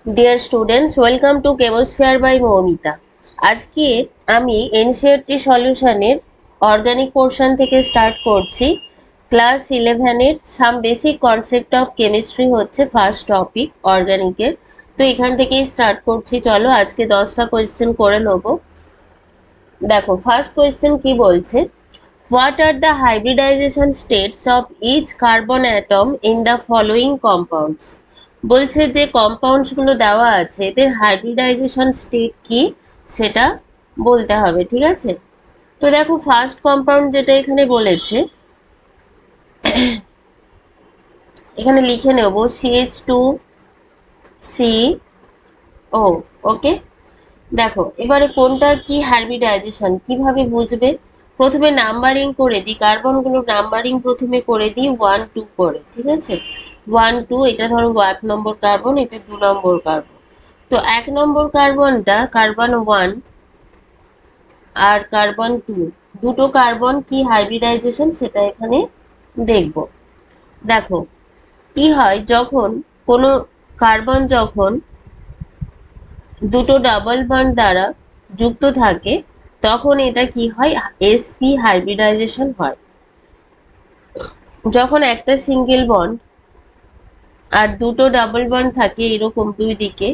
Deer students, welcome to chemosphere by Moumita. আজকে আমি NCERT সলিউশনের অর্গানিক পোর্শন থেকে স্টার্ট করছি। ক্লাস 11-এর some basic concept of chemistry হচ্ছে ফার্স্ট টপিক অর্গানিকের। তো এখান থেকেই স্টার্ট করছি। চলো আজকে 10টা কোয়েশ্চেন করে নেবো। দেখো, ফার্স্ট কোয়েশ্চেন কি বলছে, what are the hybridization states of each carbon atom in the following compounds. বলছে যে কম্পাউন্ডস গুলো দেওয়া আছে এদের হাইব্রিডাইজেশন স্টেট কি সেটা বলতে হবে, ঠিক আছে? তো দেখো, ফার্স্ট কম্পাউন্ড যেটা এখানে বলেছে, এখানে লিখে নেব CH2CO। ওকে, দেখো এবারে কোনটার কি হাইব্রিডাইজেশন কিভাবে বুঝবে। প্রথমে নাম্বারিং করে দিই, কার্বনগুলো নাম্বারিং প্রথমে করে দিই 1 2 করে, ঠিক আছে? 1 2, এটা ধরো 1 নম্বর কার্বন, এটা 2 নম্বর কার্বন। তো 1 নম্বর কার্বনটা কার্বন 1 আর কার্বন 2, দুটো কার্বন কি হাইব্রিডাইজেশন সেটা এখানে দেখব। দেখো কি হয়, যখন কোনো কার্বন যখন দুটো ডাবল বন্ড দ্বারা যুক্ত থাকে তখন এটা কি হয়, sp হাইব্রিডাইজেশন হয়। যখন একটা সিঙ্গেল বন্ড আর দুটো ডাবল বন্ড থাকে এরকম দুই দিকে,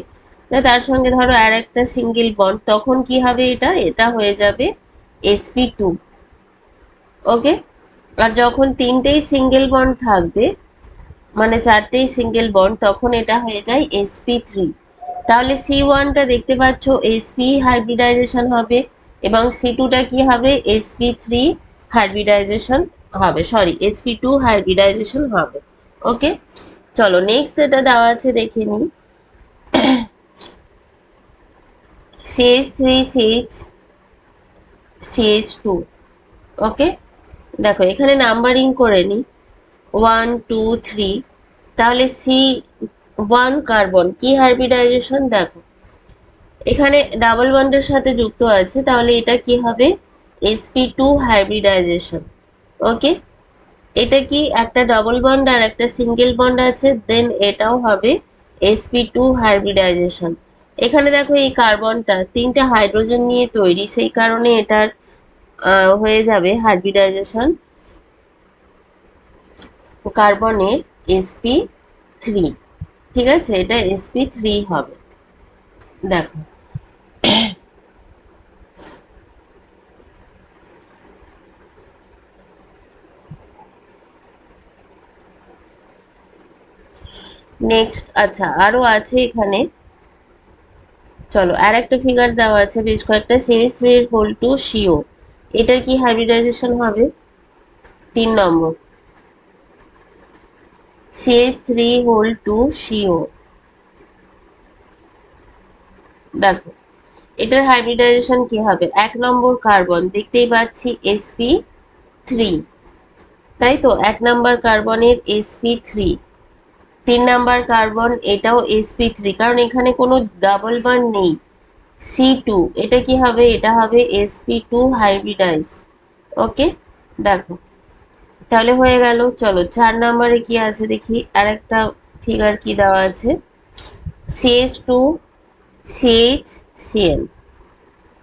তার সঙ্গে ধরো আর একটা সিঙ্গেল বন্ড, তখন কি হবে, এটা এটা হয়ে যাবে sp2। ওকে, আর যখন তিনটেই সিঙ্গেল বন্ড থাকবে, মানে চারটেই সিঙ্গেল বন্ড, তখন এটা হয়ে যায় sp3। তাহলে C1টা দেখতে পাচ্ছ sp হাইব্রিডাইজেশন হবে, এবং C2টা কি হবে, sp3 হাইব্রিডাইজেশন হবে, সরি sp2 হাইব্রিডাইজেশন হবে। ওকে, চলো নেক্সট যেটা দেওয়া আছে দেখে নিই। CH3CH2। ওকে, দেখো এখানে নাম্বারিং করে নিই 1 2 3। তাহলে C1 কার্বন কি হাইব্রিডাইজেশন, দেখো এখানে ডাবল বন্ডের সাথে যুক্ত আছে, তাহলে এটা কি হবে, sp2 হাইব্রিডাইজেশন। ওকে, এটা কি একটা ডাবল বন্ড আর একটা সিঙ্গেল বন্ড আছে, দেন এটাও হবে sp2 হাইব্রিডাইজেশন। এখানে দেখো এই কার্বনটা তিনটে হাইড্রোজেন নিয়ে তৈরি, সেই কারণে এটার হয়ে যাবে হাইব্রিডাইজেশন কার্বনের sp3। ঠিক আছে, এটা sp3 হবে। দেখো নেক্সট, আচ্ছা আরো আছে এখানে। চলো আর একটা ফিগার দেওয়া আছে বেশ কয়েকটা, CH3 2CO, এটার কি হাইব্রিডাইজেশন হবে, 3 নম্বর CH3 2CO। দেখো এটার হাইব্রিডাইজেশন কি হবে, 1 নম্বর কার্বন দেখতেই পাচ্ছি sp3, তাই তো 1 নম্বর কার্বনের sp3। 3 নম্বর কার্বন এটাও sp3, কারণ এখানে কোনো ডাবল বন্ড নেই। C2, এটা কি হবে, এটা হবে sp2 হাইব্রিডাইজ। ওকে, দেখো তাহলে হয়ে গেল। চলো 4 নম্বরে কি আছে দেখি, আর একটা ফিগার কি দেওয়া আছে, CH2CHCl,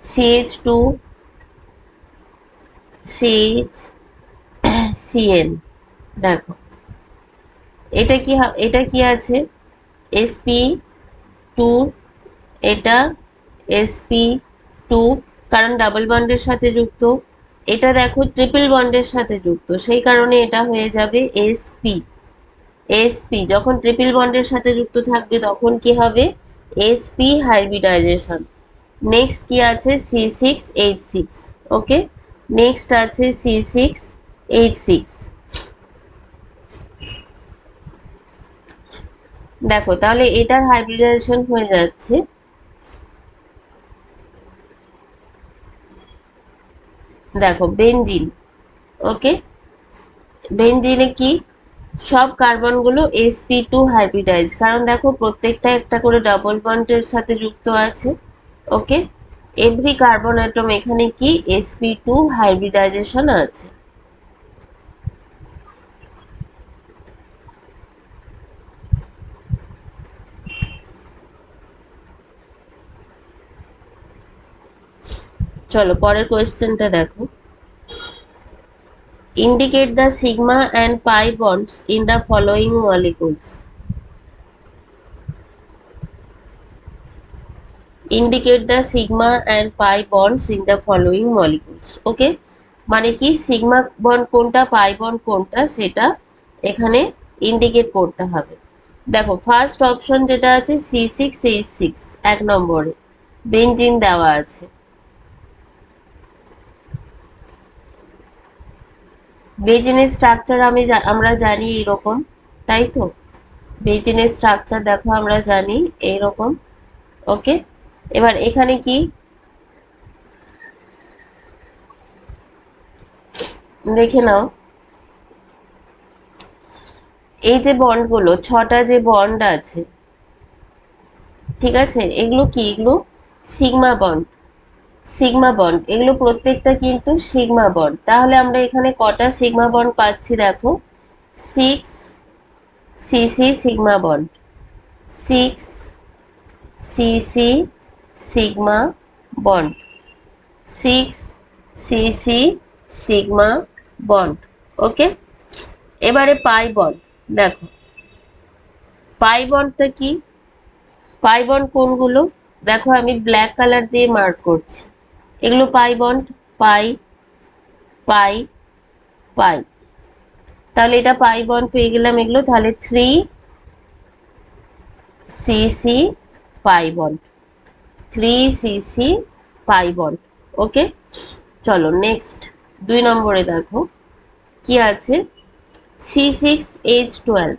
CH2CHCl। দেখো এটা কি আছে, sp2, এটা sp2, কারণ ডাবল বন্ডের সাথে যুক্ত। এটা দেখো ট্রিপল বন্ডের সাথে যুক্ত, সেই কারণে এটা হয়ে যাবে sp যখন ট্রিপল বন্ডের সাথে যুক্ত থাকবে তখন কি হবে, sp হাইব্রিডাইজেশন। নেক্সট কি আছে, C6H6। ওকে, নেক্সট আছে C6H6। দেখো তাহলে এটার হাইব্রিডাইজেশন হয়ে যাচ্ছে, দেখো বেনজিন। ওকে, বেনজিনে কি, সব কার্বন গুলো sp2 হাইব্রিডাইজ, কারণ দেখো প্রত্যেকটা একটা করে ডাবল বন্ডের সাথে যুক্ত আছে। ওকে, এভরি কার্বন অ্যাটম এখানে কি sp2 হাইব্রিডাইজেশন আছে। চলো পরের কোয়েশ্চেনটা দেখো। Indicate the sigma and pi bonds in the following molecules. Indicate the sigma and pi bonds in the following molecules. Okay, মানে কি সিগমা বন্ড কোনটা পাই বন্ড কোনটা সেটা এখানে ইন্ডিকেট করতে হবে। দেখো ফার্স্ট অপশন যেটা আছে C6H6 এক নম্বরে বেঞ্জিন দেওয়া আছে। বেঞ্জিনের স্ট্রাকচার আমরা জানি এইরকম, তাই তো? বেঞ্জিনের স্ট্রাকচার দেখো আমরা জানি এইরকম। ওকে, এবার এখানে কি দেখে নাও, এই যে বন্ডগুলো ছটা যে বন্ড আছে, ঠিক আছে, এগুলো কি, এগুলো সিগমা বন্ড। সিগমা বন্ড এগুলো প্রত্যেকটা কিন্তু সিগমা বন্ড। তাহলে আমরা এখানে কটা সিগমা বন্ড পাচ্ছি দেখো, 6 CC sigma bond, 6 CC sigma bond, 6 CC sigma bond. Okay, এবারে পাই বন্ড দেখো, পাই বন্ডটা কি, পাই বন্ড কোনগুলো দেখো, আমি ব্ল্যাক কালার দিয়ে মার্ক করছি, এগুলো পাই বন্ড, পাই পাই পাই। তাহলে এটা পাই বন্ড পেয়ে গেলাম এগুলো, তাহলে 3 CC pi bond, 3 CC pi bond. Okay, চলো নেক্সট 2 নম্বরে দেখো কি আছে, C6H12।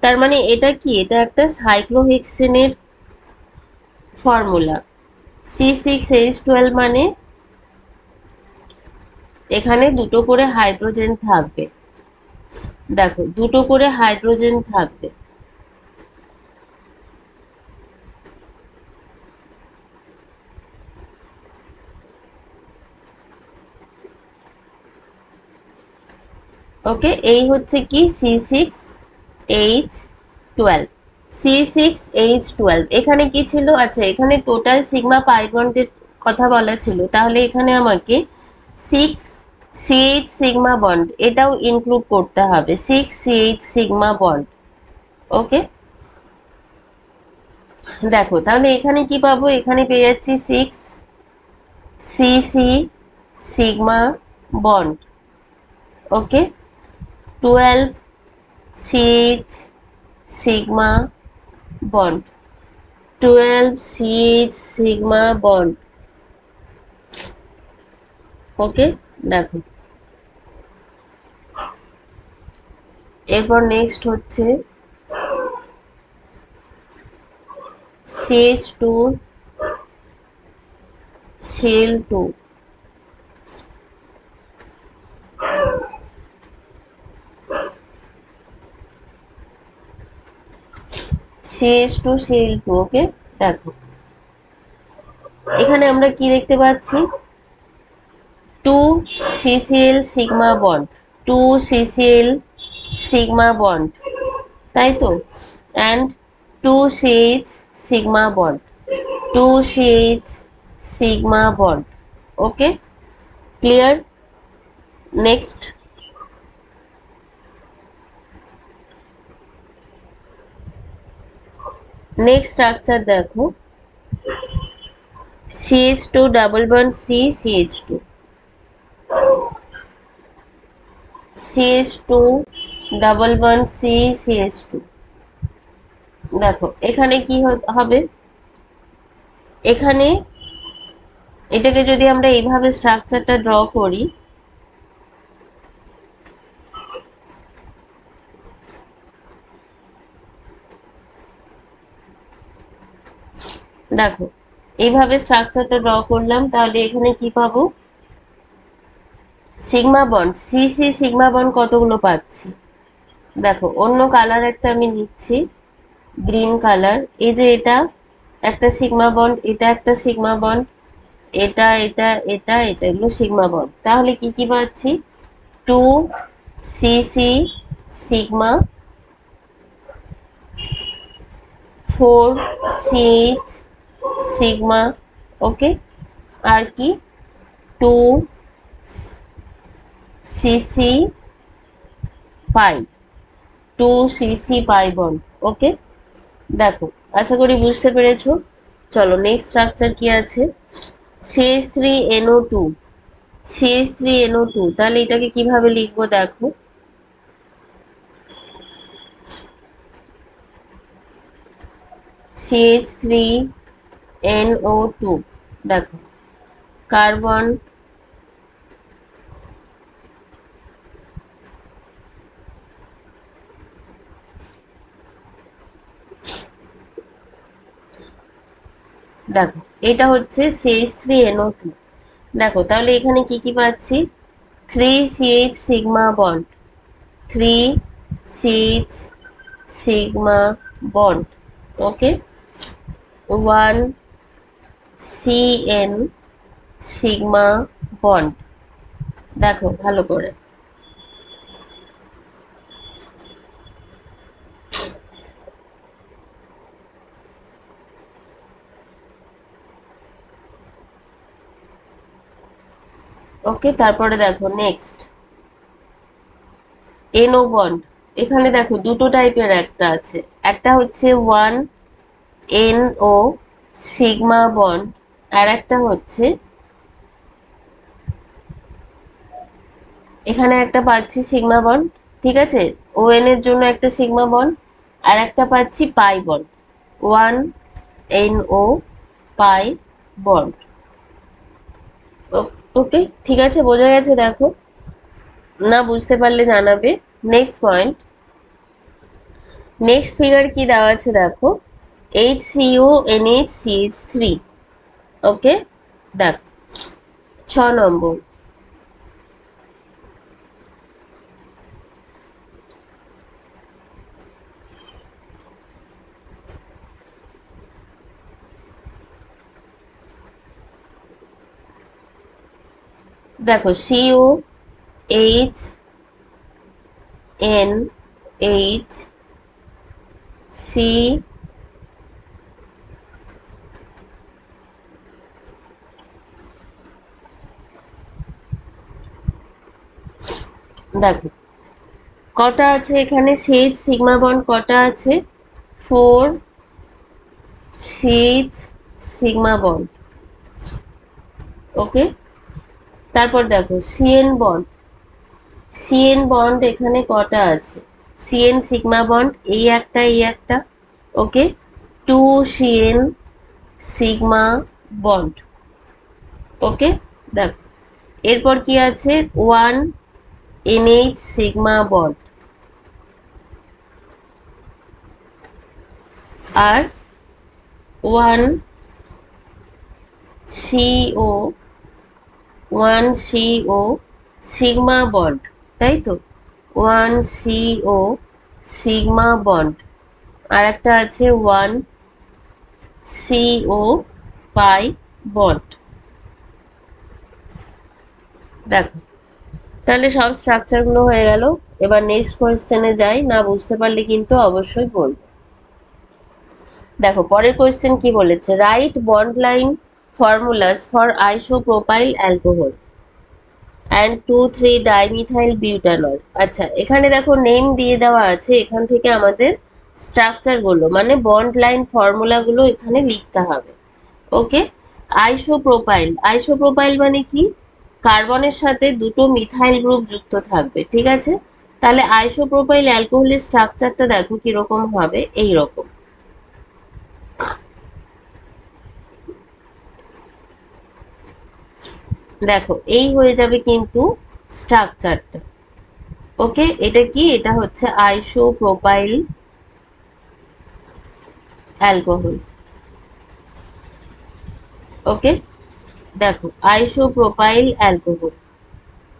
তার মানে এটা কি, এটা একটা সাইক্লোহেক্সেনের ফর্মুলা। C6H12 মানে এখানে দুটো করে হাইড্রোজেন থাকবে, দেখো দুটো করে হাইড্রোজেন থাকবে। ওকে, এই হচ্ছে কি C6H12। C6H12 এখানে কি ছিল, আচ্ছা এখানে টোটাল সিগমা পাই বন্ডের কথা বলা ছিল, তাহলে এখানে আমাকে 6 CH সিগমা বন্ড এটাও ইনক্লুড করতে হবে, 6 CH সিগমা বন্ড। ওকে, দেখো তাহলে এখানে কি পাবো, এখানে পেয়ে যাচ্ছি 6 CC sigma bond. Okay, 12 CH sigma bond, 12 CH sigma bond. Okay, দেখো এরপর নেক্সট হচ্ছে CH2 Cl2, CH2 Cl2। ওকে, দেখো এখানে আমরা কি দেখতে পাচ্ছি, 2 CCl sigma bond, 2 CCl sigma bond, তাই তো, and 2 CH sigma bond, 2 CH sigma bond. Okay, clear. Next structure দেখো, CH2 double bond C CH2, CH2 double bond C CH2। দেখো এখানে কি হবে, এখানে এটাকে যদি আমরা এইভাবে স্ট্রাকচারটা ড্র করি, দেখো এইভাবে স্ট্রাকচারটা ড্র করলাম, তাহলে এখানে কি পাবো, sigma bond CC sigma bond কতগুলো পাচ্ছি, দেখো অন্য কালার একটা আমি নিচ্ছি, গ্রিন কালার, এই যে এটা একটা সিগমা বন্ড, এটা একটা সিগমা বন্ড, এটা এটা এটা এটা, এগুলো সিগমা বন্ড। তাহলে কি কি পাচ্ছি, 2 CC সিগমা, 4 CH সিগমা। ওকে, আর কি 2 সিসি পাই, 2 সিসি পাই বন্ড। ওকে, দেখো আশা করি বুঝতে পেরেছো। চলো নেক্সট স্ট্রাকচার কি আছে, CH3NO2, CH3NO2, তাহলে এটাকে কিভাবে লিখবো দেখো, CH3NO2, দেখো কার্বন, দেখো এটা হচ্ছে CH3NO2। দেখো তাহলে এখানে কি কি পাচ্ছি, 3CH sigma bond, 3CH sigma bond, okay, 1CN sigma bond. দেখো ভালো করে, ওকে। তারপরে দেখো নেক্সট NO বন্ড, এখানে দেখো দুটো টাইপের একটা আছে, একটা হচ্ছে 1NO সিগমা বন্ড, আর একটা হচ্ছে এখানে একটা পাচ্ছি সিগমা বন্ড, ঠিক আছে, ON এর জন্য একটা সিগমা বন্ড, আর একটা পাচ্ছি পাই বন্ড, 1NO পাই বন্ড। ওকে, ঠিক আছে, বোঝা গেছে। দেখো না বুঝতে পারলে জানাবে। নেক্সট পয়েন্ট, নেক্সট ফিগার কি দেওয়া আছে দেখো, HCONH CH3, ওকে, দেখ 6 নম্বর, দেখো COHNHC, দেখো কটা আছে এখানে, CH সিগমা বন্ড কটা আছে, 4 CH সিগমা বন্ড, ওকে। তারপর দেখো CN বন্ড এখানে কটা আছে, CN সিগমা বন্ড এই একটা এই একটা, ওকে, 2 CN সিগমা বন্ড, ওকে। দেখো এরপর কি আছে, 1 NH সিগমা বন্ড, আর 1 CO, 1 CO সিগমা বন্ড, তাই তো, 1 CO সিগমা বন্ড, আর একটা আছে 1 CO পাই বন্ড। দেখো তাহলে সব স্ট্রাকচার গুলো হয়ে গেল। এবার নেক্সট কোয়েশ্চেনে যাই, না বুঝতে পারলে কিন্তু অবশ্যই বলবো। দেখো পরের কোয়েশ্চেন কি বলেছে, right bond line formulas for isopropyl alcohol and 2,3 dimethyl butanol. আচ্ছা এখানে দেখো নেম দিয়ে দেওয়া আছে, এখান থেকে আমাদের স্ট্রাকচার গুলো মানে বন্ড লাইন ফর্মুলা গুলো এখানে লিখতে হবে, ওকে। আইসোপ্রোপাইল, আইসোপ্রোপাইল মানে কি, কার্বনের সাথে দুটো মিথাইল গ্রুপ যুক্ত থাকবে, ঠিক আছে। তাহলে আইসোপ্রোপাইল অ্যালকোহলের স্ট্রাকচারটা দেখো কিরকম হবে, এই রকম। দেখো এই হয়ে যাবে কিন্তু স্ট্রাকচারটা, ওকে। এটা কি, এটা হচ্ছে আইসোপ্রোপাইল অ্যালকোহল, ওকে। দেখো আইসোপ্রোপাইল অ্যালকোহল।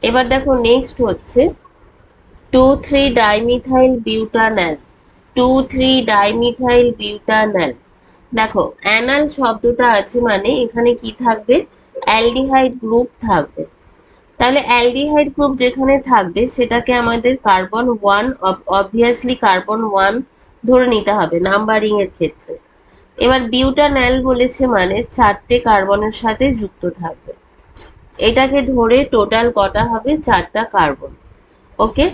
এবার দেখো নেক্সট হচ্ছে 2,3 ডাইমিথাইল বিউটানল, 2,3 ডাইমিথাইল বিউটানল। দেখো অ্যানাল শব্দটা আছে মানে এখানে কি থাকবে, অ্যালডিহাইড গ্রুপ থাকবে। তাহলে অ্যালডিহাইড গ্রুপ যেখানে থাকবে সেটাকে আমাদের কার্বন 1, অবভিয়াসলি কার্বন 1 ধরে নিতে হবে নাম্বারিং এর ক্ষেত্রে। এবার বিউটানল বলেছে মানে 4টে কার্বনের সাথে যুক্ত থাকবে, এটাকে ধরে টোটাল কটা হবে, 4টা কার্বন। ওকে,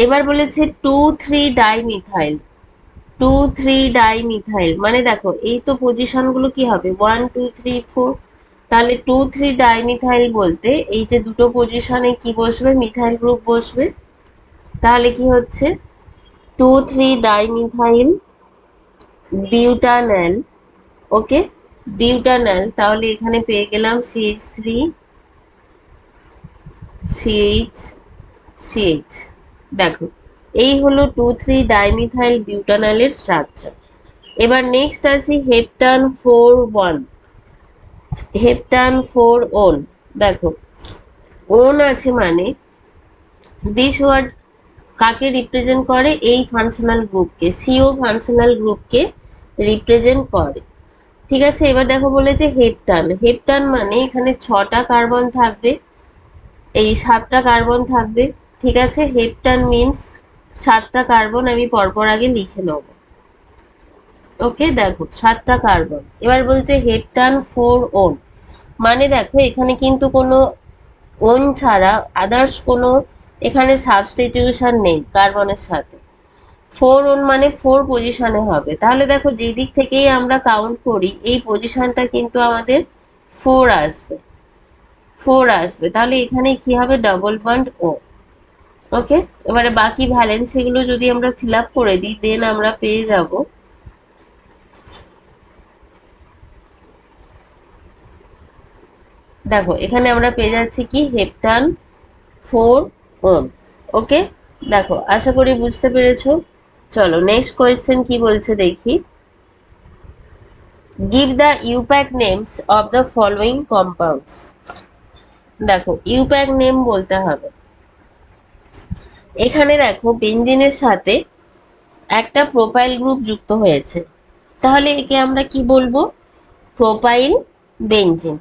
এবার বলেছে 2,3-ডাইমিথাইল। 2,3-ডাইমিথাইল মানে দেখো এই তো পজিশন গুলো কি হবে, 1 2 3 4। তাহলে 2,3-ডাইমিথাইল বলতে এই যে দুটো পজিশনে কি বসবে, মিথাইল গ্রুপ বসবে। তাহলে কি হচ্ছে, 2,3-ডাইমিথাইল বিউটানল। ওকে, বিউটানল, তাহলে এখানে পেয়ে গেলাম CH3CH। দেখো এই হলো 2,3-ডাইমিথাইল বিউটানলের স্ট্রাকচার। এবার নেক্সট আসি হেপটান 4 1। হেপটান 4 ওন। দেখো ওন আছে মানে দিস ওয়ার্ড কাকে রিপ্রেজেন্ট করে, এই ফাংশনাল গ্রুপকে, সিও ফাংশনাল গ্রুপকে রিপ্রেজেন্ট করে। ঠিক আছে, এবার দেখো বলেছে হেপটান। হেপটান মানে এখানে 6টা কার্বন থাকবে, এই 7টা কার্বন থাকবে। ঠিক আছে, হেপটান মিন্স 7টা কার্বন, আমি পরপর আগে লিখে নেব। ওকে, দেখো 7টা কার্বন। এবার বলছে হেপটান 4 ওন, মানে দেখো এখানে কিন্তু কোনো ওন ছাড়া আদার্স কোনো এখানে সাবস্টিটিউশন নেই কার্বনের সাথে। 4 ওন মানে 4 পজিশনে হবে। তাহলে দেখো যে দিক থেকেই আমরা কাউন্ট করি এই পজিশনটা কিন্তু আমাদের 4 আসবে, 4 আসবে। তাহলে এখানে কি হবে, ডবল বন্ড ও। ওকে, এবারে বাকি ভ্যালেন্সি গুলো যদি আমরা ফিল আপ করে দিই দেন আমরা পেয়ে যাব, দেখো এখানে আমরা পেয়ে যাচ্ছি কি, হেপটান 4 ওন। ওকে, দেখো আশা করি বুঝতে পেরেছো। চলো নেক্সট কোয়েশ্চেন কি বলছে দেখি। Give the IUPAC names of the following compounds. দেখো ইউপ্যাক নেম বলতে হবে। এখানে দেখো বেঞ্জিনের সাথে একটা প্রোপাইল গ্রুপ যুক্ত হয়েছে, তাহলে একে আমরা কি বলবো, প্রোপাইল বেঞ্জিন।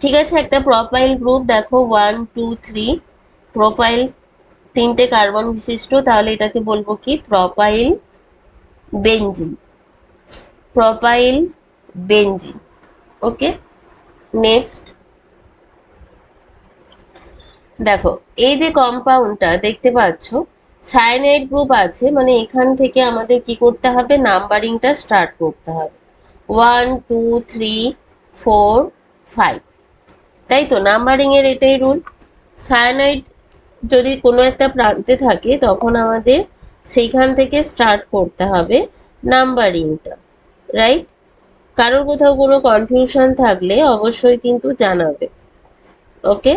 ঠিক আছে, একটা প্রোপাইল গ্রুপ দেখো 1 2 3, প্রোপাইল 3টে কার্বন বিশিষ্ট, তাহলে এটাকে বলবো কি, প্রোপাইল বেঞ্জিন, প্রোপাইল বেঞ্জিন। ওকে, নেক্সট দেখো এই যে কম্পাউন্ডটা দেখতে পাচ্ছ সায়ানাইড গ্রুপ আছে, মানে এখান থেকে আমাদের কি করতে হবে, নাম্বারিংটা স্টার্ট করতে হবে, 1 2 3 4 5। তাই তো, নাম্বারিং এর এটাই রুল। সায়ানাইড যদি কোনো একটা প্রান্তে থাকে তখন আমাদের সেইখান থেকে স্টার্ট করতে হবে নাম্বারিংটা, রাইট? কারোর কোথাও কোনো কনফিউশন থাকলে অবশ্যই কিন্তু জানাবে। ওকে,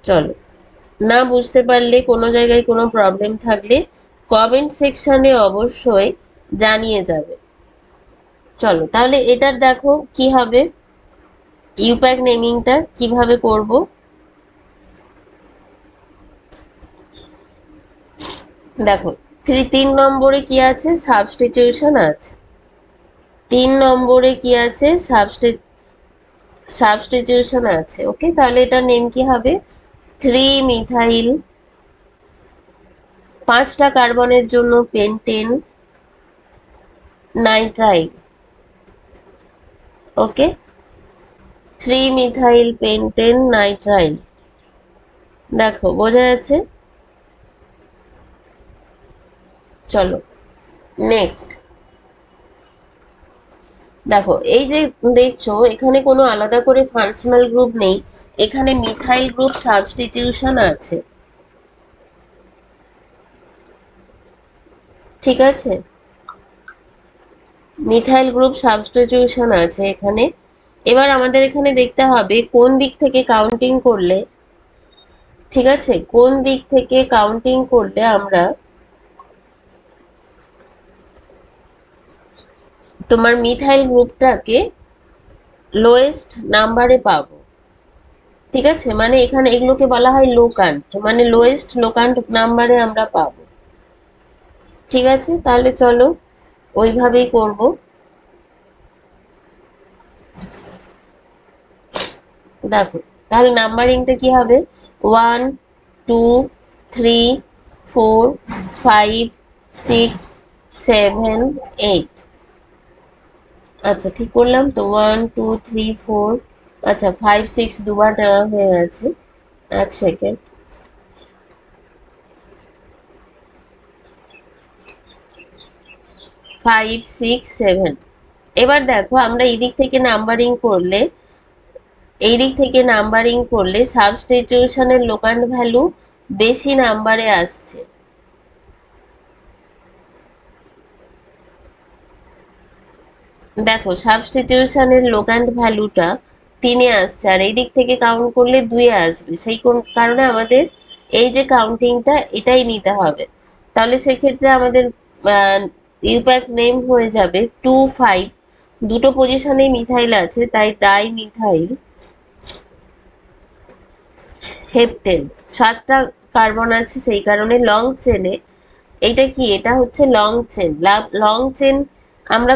চলো, না বুঝতে পারলে কোনো জায়গায় কোনো প্রবলেম থাকলে কমেন্ট সেকশনে অবশ্যই জানিয়ে যাবে। চলো তাহলে এটার দেখো কি হবে, ইউপ্যাক নেমিংটা কিভাবে করব। দেখো 3 নম্বরে কি আছে, সাবস্টিটিউশন আছে। 3 নম্বরে কি আছে, সাবস্টিটিউশন আছে। ওকে, তাহলে এটার নেম কি হবে, 3 মিথাইল, 5টা কার্বনের জন্য পেন্টেন নাইট্রাইল। ওকে, 3 মিথাইল পেন্টেন নাইট্রাইল। দেখো বোঝা যাচ্ছে। চলো নেক্সট দেখো, এই যে দেখছো এখানে কোনো আলাদা করে ফাংশনাল গ্রুপ নেই, এখানে মিথাইল গ্রুপ সাবস্টিটিউশন আছে। ঠিক আছে, মিথাইল গ্রুপ সাবস্টিটিউশন আছে এখানে। এবার আমাদের এখানে দেখতে হবে কোন দিক থেকে কাউন্টিং করলে, ঠিক আছে, কোন দিক থেকে কাউন্টিং করলে আমরা তোমার মিথাইল গ্রুপটাকে লোয়েস্ট নাম্বারে পাবো। ঠিক আছে, মানে এখানে এগুলোকে বলা হয় লোকান্ট, মানে লোয়েস্ট লোকান্ট নাম্বারে আমরা পাবো। ঠিক আছে, তাহলে চলো ওইভাবেই করব। দেখো তাহলে নাম্বারিংটা কি হবে, 1 2 3 4 5 6 7 8। আচ্ছা ঠিক করলাম তো, 1 2 3 4 আচ্ছা 5 6 দুবার নেওয়া হয়ে গেছে, 1 সেকেন্ড। 5 6 7। এবার দেখো আমরা এই দিক থেকে নাম্বারিং করলে, সাবস্টিটিউশনের লোকান্ড ভ্যালু বেশি নাম্বারে আসছে। দেখো সাবস্টিটিউশনের লোকান্ড ভ্যালুটা 3-এ আসছে, আর এই দিক থেকে কাউন্ট করলে 2-এ আসবে। সেই কারণে আমাদের এই যে কাউন্টিংটা এটাই নিতে হবে। তাহলে সেক্ষেত্রে আমাদের ইউপ্যাক নেম হয়ে যাবে 2 5। দুটো পজিশনেই মিথাইল আছে, তাই ডাই মিথাইল হেপটেন। 7টা কার্বন আছে, সেই কারণে লং চেনে এইটা কি, এটা হচ্ছে লং চেন। লং চেন আমরা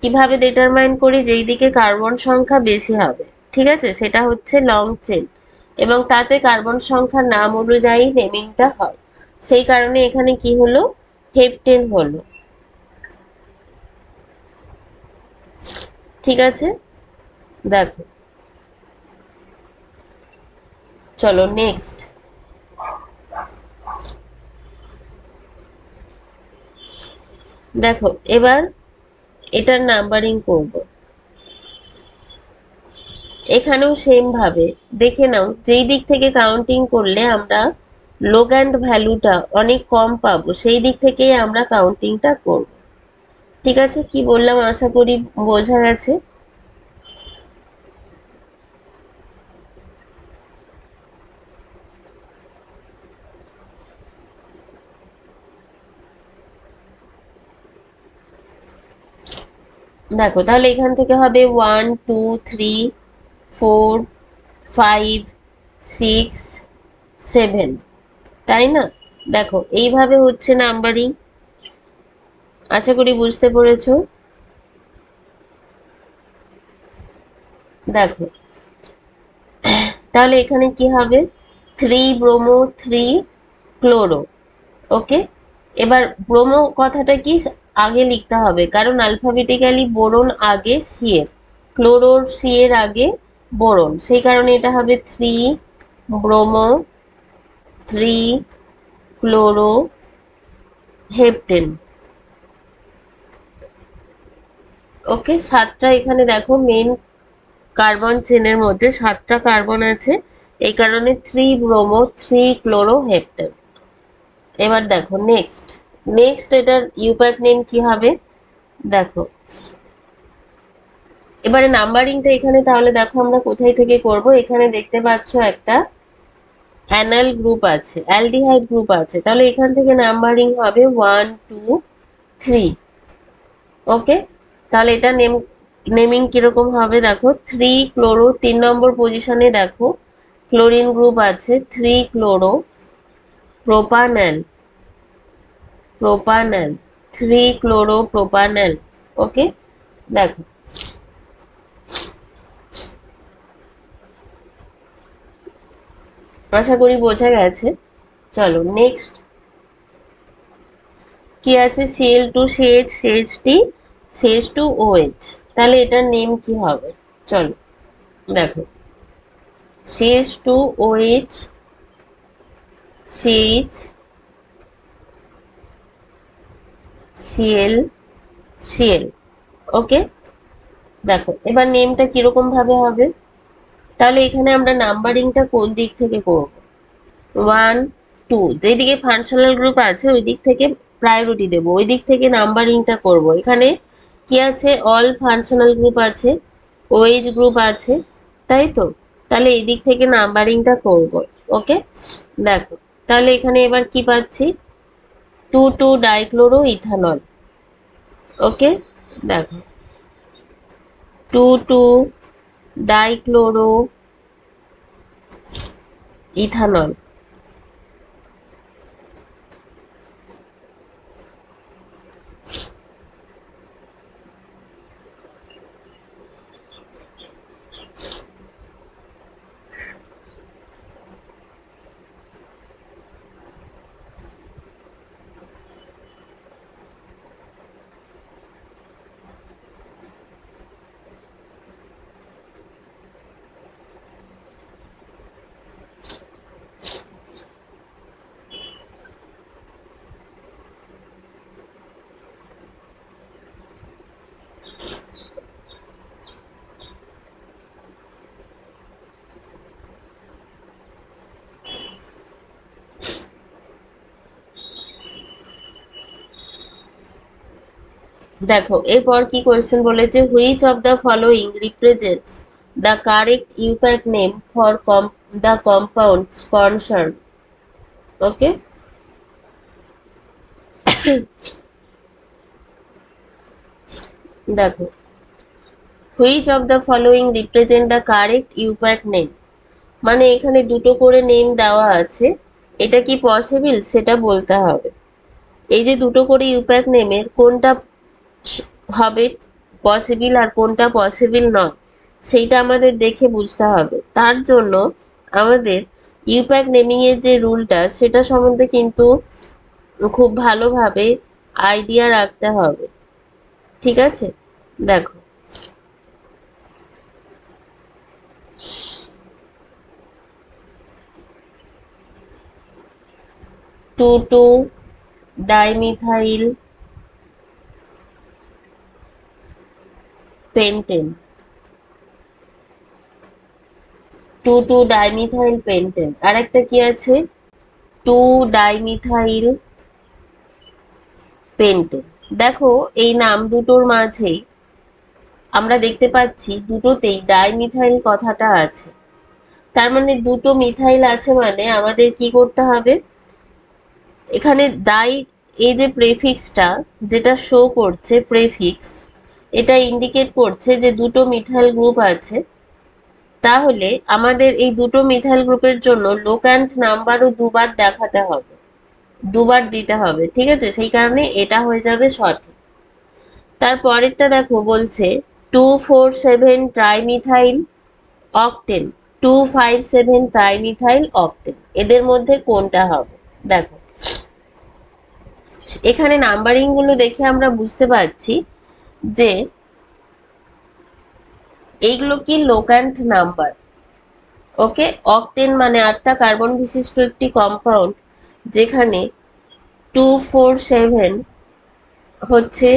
কিভাবে ডিটারমাইন করি, যেই দিকে কার্বন সংখ্যা বেশি হবে, ঠিক আছে, সেটা হচ্ছে লং চেন, এবং তাতে কার্বন সংখ্যার নাম অনুযায়ী নেমিংটা হয়। সেই কারণে এখানে কি হলো, হেপটেন হলো। ঠিক আছে, দেখো, চলো নেক্সট। দেখো এবার এটার নাম্বারিং করব। এখানেও সেম ভাবে দেখে নাও, যেই দিক থেকে কাউন্টিং করলে আমরা লোগ্যান্ড ভ্যালুটা অনেক কম পাবো, সেই দিক থেকেই আমরা কাউন্টিংটা করব। ঠিক আছে, কি বললাম আশা করি বোঝা গেছে। দেখো তাহলে এখান থেকে হবে 1 2 3 4 5 6 7, তাই না? দেখো এইভাবে হচ্ছে নাম্বারিং, আশা করি বুঝতে পেরেছো। দেখো তাহলে এখানে কি হবে, 3 ব্রোমো 3 ক্লোরো। ওকে, এবার ব্রোমো কথাটা কি আগে লিখতে হবে, কারণ আলফাবেটিক্যালি বোরন আগে সি এর, ক্লোরোর সি এর আগে বোরন, সেই কারণে এটা হবে 3 ব্রোমো 3 ক্লোরো হেপটেন। ওকে, 7টা এখানে দেখো মেন কার্বন চেনের মধ্যে 7টা কার্বন আছে, এই কারণে 3 ব্রোমো 3 ক্লোরো হেপটেন। এবার দেখো নেক্সট, এটার ইউপ্যাক নেম কি হবে, দেখো এবারে নাম্বারিংটা এখানে তাহলে দেখো আমরা কোথায় থেকে করব। এখানে দেখতে পাচ্ছ একটা অ্যানাল গ্রুপ আছে, অ্যালডিহাইড গ্রুপ আছে, তাহলে এখান থেকে নাম্বারিং হবে 1 2 3। ওকে, তাহলে এটা নেমিং কিরকম হবে, দেখো 3 ক্লোরো, 3 নম্বর পজিশনে দেখো ক্লোরিন গ্রুপ আছে, 3 chloro propanol, propanol 3 chloro propanol. Okay, দেখো আশা করি বোঝা গেছে। চলো নেক্সট কি আছে, Cl2CH CH3 CH2OH, তাহলে এটার নেম কি হবে, চলো দেখো CH2OH CH CL। ওকে, দেখো এবার নেমটা কিরকম ভাবে হবে, তাহলে এখানে আমরা নাম্বারিংটা কোন দিক থেকে করব, 1 2, যেদিকে ফাংশনাল গ্রুপ আছে ওই দিক থেকে প্রায়োরিটি দেবো, ওই দিক থেকে নাম্বারিংটা করব। এখানে কি আছে, অল ফাংশনাল গ্রুপ আছে, ওএইচ গ্রুপ আছে, তাই তো, তাহলে এই দিক থেকে নাম্বারিংটা করব। ওকে, দেখো তাহলে এখানে এবার কি পাচ্ছি, 2 2 ডাইক্লোরো ইথানল। ওকে, দেখো 2 2 ডাইক্লোরো ইথানল। দেখো এরপর কি কোয়েশ্চেন বলেছে, which of the following represents the correct IUPAC name for the compound concern. Okay, দেখো which of the following represent the correct IUPAC name, মানে এখানে দুটো করে নেম দেওয়া আছে, এটা কি পসিবল সেটা বলতে হবে। এই যে দুটো করে ইউপ্যাক নেমের কোনটা হবে পসিবল আর কোনটা পসিবল নয়, সেইটা আমাদের দেখে বুঝতে হবে। তার জন্য আমাদের ইউপ্যাক নেমিং এর যে রুলটা সেটা সম্বন্ধে কিন্তু খুব ভালোভাবে আইডিয়া রাখতে হবে। ঠিক আছে, দেখো 2,2-ডাইমিথাইল পেন্টেন, 2,2-ডাইমিথাইল পেন্টেন, আর একটা কি আছে 2-ডাইমিথাইল পেন্টেন। দেখো এই নাম দুটোর মাঝেই আমরা দেখতে পাচ্ছি দুটোতেই ডাইমিথাইল কথাটা আছে, তার মানে দুটো মিথাইল আছে, মানে আমাদের কি করতে হবে এখানে ডাই, এই যে প্রেফিক্সটা যেটা শো করছে প্রেফিক্স, এটা ইন্ডিকেট করছে যে দুটো মিথাইল গ্রুপ আছে। তাহলে আমাদের এই দুটো মিথাইল গ্রুপের জন্য লোক্যান্ট নাম্বারও দুবার দেখাতে হবে, দুবার দিতে হবে। ঠিক আছে, সেই কারণে এটা হয়ে যাবে সঠিক। তারপরেরটা দেখো বলছে 2,4,7-ট্রাইমিথাইল অকটেন, 2,5,7-ট্রাইমিথাইল অকটেন, এদের মধ্যে কোনটা হবে। দেখো এখানে নাম্বারিং গুলো দেখে আমরা বুঝতে পারছি যে এইগুলো কি লোক্যান্ট নাম্বার। ওকে, অকটেন মানে 8টা কার্বন বিশিষ্ট একটি কম্পাউন্ড, যেখানে 2,4,7 হচ্ছে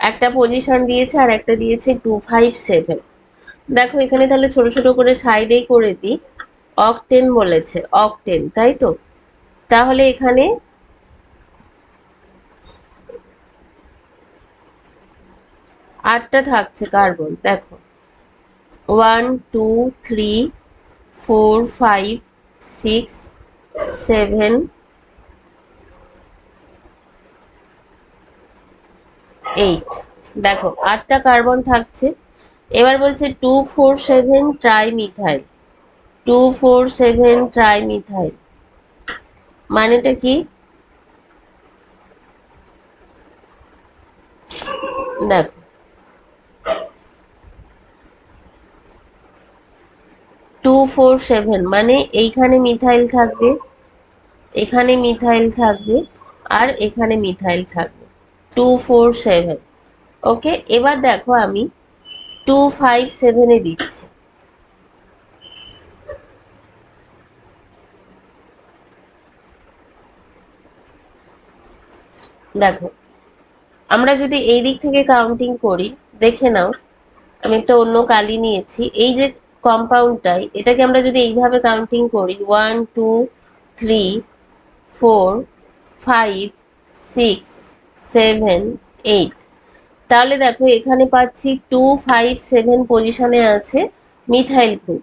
একটা পজিশন দিয়েছে আর একটা দিয়েছে 2,5,7। দেখো এখানে তাহলে ছোট ছোট করে সাইডেই করে দিই, অকটেন বলেছে, অকটেন তাই তো, তাহলে এখানে 8টা থাকছে কার্বন। দেখো 1, 2, 3, 4, 5, 6, 7, 8, দেখো 8টা কার্বন থাকছে। এবার বলছে 2,4,7-ট্রাইমিথাইল, 2,4,7-ট্রাইমিথাইল মানেটা কি। দেখো 2,4,7 মানে এইখানে মিথাইল থাকবে, এখানে মিথাইল থাকবে, আর এখানে মিথাইল থাকবে, 2,4,7। ওকে, এবার দেখো আমি 2,5,7-এ দিচ্ছি। দেখো আমরা যদি এই দিক থেকে কাউন্টিং করি, দেখে নাও আমি একটা অন্য কালি নিয়েছি, এই যে কম্পাউন্ডটাই, এটাকে আমরা যদি এইভাবে কাউন্টিং করি 1, 2, 3, 4, 5, 6, 7, 8, তাহলে দেখো এখানে পাচ্ছি 2,5,7 পজিশনে আছে মিথাইল গ্রুপ।